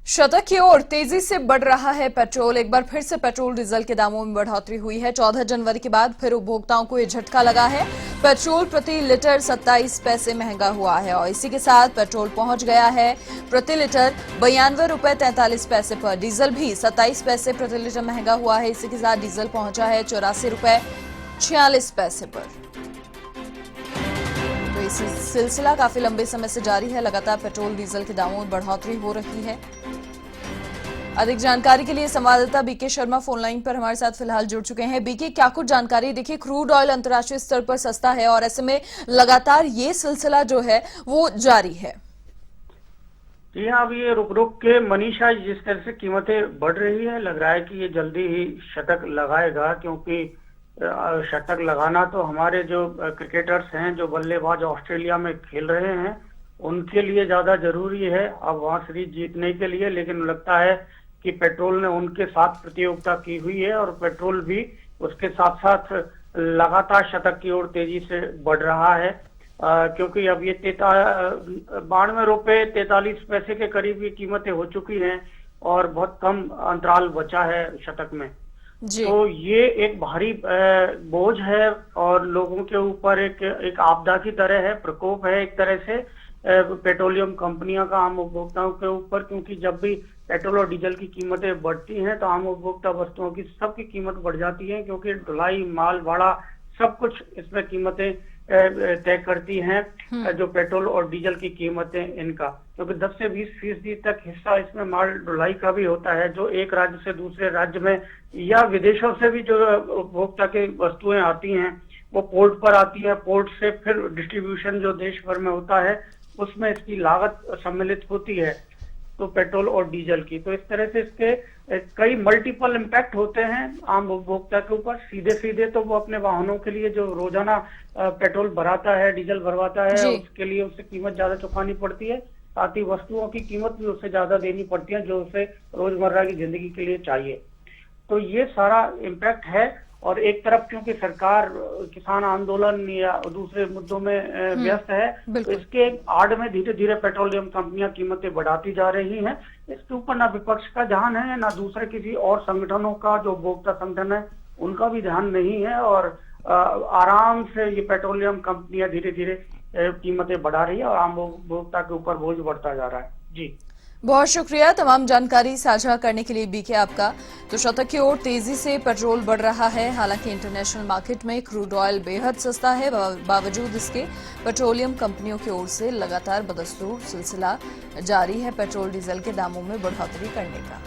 शतक की ओर तेजी से बढ़ रहा है पेट्रोल। एक बार फिर से पेट्रोल डीजल के दामों में बढ़ोतरी हुई है। 14 जनवरी के बाद फिर उपभोक्ताओं को ये झटका लगा है। पेट्रोल प्रति लीटर 27 पैसे महंगा हुआ है और इसी के साथ पेट्रोल पहुंच गया है प्रति लीटर 92 रुपए 43 पैसे पर। डीजल भी 27 पैसे प्रति लीटर महंगा हुआ है। इसी के साथ डीजल पहुंचा है 84 रुपए 46 पैसे पर। तो इस सिलसिला काफी लंबे समय से जारी है। लगातार पेट्रोल डीजल के दामों में बढ़ोतरी हो रही है। अधिक जानकारी के लिए संवाददाता बीके शर्मा फोन लाइन पर हमारे साथ फिलहाल जुड़ चुके हैं। बीके, क्या कुछ जानकारी? देखिए, क्रूड ऑयल अंतर्राष्ट्रीय स्तर पर सस्ता है और ऐसे में लगातार ये सिलसिला जो है वो जारी है। जी हाँ, अब ये रुक रुक के मनीषा जिस तरह से कीमतें बढ़ रही है, लग रहा है कि ये जल्दी ही शतक लगाएगा, क्योंकि शतक लगाना तो हमारे जो क्रिकेटर्स हैं, जो बल्लेबाज ऑस्ट्रेलिया में खेल रहे हैं, उनके लिए ज्यादा जरूरी है अब वहां सीरीज जीतने के लिए। लेकिन लगता है कि पेट्रोल ने उनके साथ प्रतियोगिता की हुई है और पेट्रोल भी उसके साथ साथ लगातार शतक की ओर तेजी से बढ़ रहा है, क्योंकि अब ये 92 रुपए 43 पैसे के करीब ये कीमतें हो चुकी हैं और बहुत कम अंतराल बचा है शतक में। तो ये एक भारी बोझ है और लोगों के ऊपर एक आपदा की तरह है, प्रकोप है एक तरह से पेट्रोलियम कंपनियों का आम उपभोक्ताओं के ऊपर, क्योंकि जब भी पेट्रोल और डीजल की कीमतें बढ़ती हैं तो आम उपभोक्ता वस्तुओं की सबकी कीमत बढ़ जाती है, क्योंकि ढुलाई, माल भाड़ा, सब कुछ इसमें कीमतें तय करती हैं जो पेट्रोल और डीजल की कीमतें इनका, क्योंकि 10 से 20% तक हिस्सा इसमें माल ढुलाई का भी होता है, जो एक राज्य से दूसरे राज्य में या विदेशों से भी जो उपभोक्ता की वस्तुएं आती हैं वो पोर्ट पर आती है। पोर्ट से फिर डिस्ट्रीब्यूशन जो देश भर में होता है उसमें इसकी लागत सम्मिलित होती है, तो पेट्रोल और डीजल की। तो इस तरह से इसके कई मल्टीपल इम्पैक्ट होते हैं आम उपभोक्ता के ऊपर। सीधे सीधे तो वो अपने वाहनों के लिए जो रोजाना पेट्रोल भराता है, डीजल भरवाता है, उसके लिए उससे कीमत ज्यादा चुकानी पड़ती है। साथ ही वस्तुओं की कीमत भी उससे ज्यादा देनी पड़ती है जो उसे रोजमर्रा की जिंदगी के लिए चाहिए। तो ये सारा इम्पैक्ट है। और एक तरफ क्योंकि सरकार किसान आंदोलन या दूसरे मुद्दों में व्यस्त है, तो इसके आड़ में धीरे धीरे पेट्रोलियम कंपनियां कीमतें बढ़ाती जा रही हैं। इसके ऊपर ना विपक्ष का ध्यान है, ना दूसरे किसी और संगठनों का, जो उपभोक्ता संगठन है उनका भी ध्यान नहीं है। और आराम से ये पेट्रोलियम कंपनियां धीरे धीरे कीमतें बढ़ा रही है और आम उपभोक्ता के ऊपर बोझ बढ़ता जा रहा है। जी, बहुत शुक्रिया तमाम जानकारी साझा करने के लिए बीके आपका। तो शतक की ओर तेजी से पेट्रोल बढ़ रहा है। हालांकि इंटरनेशनल मार्केट में क्रूड ऑयल बेहद सस्ता है, बावजूद इसके पेट्रोलियम कंपनियों की ओर से लगातार बदस्तूर सिलसिला जारी है पेट्रोल डीजल के दामों में बढ़ोतरी करने का।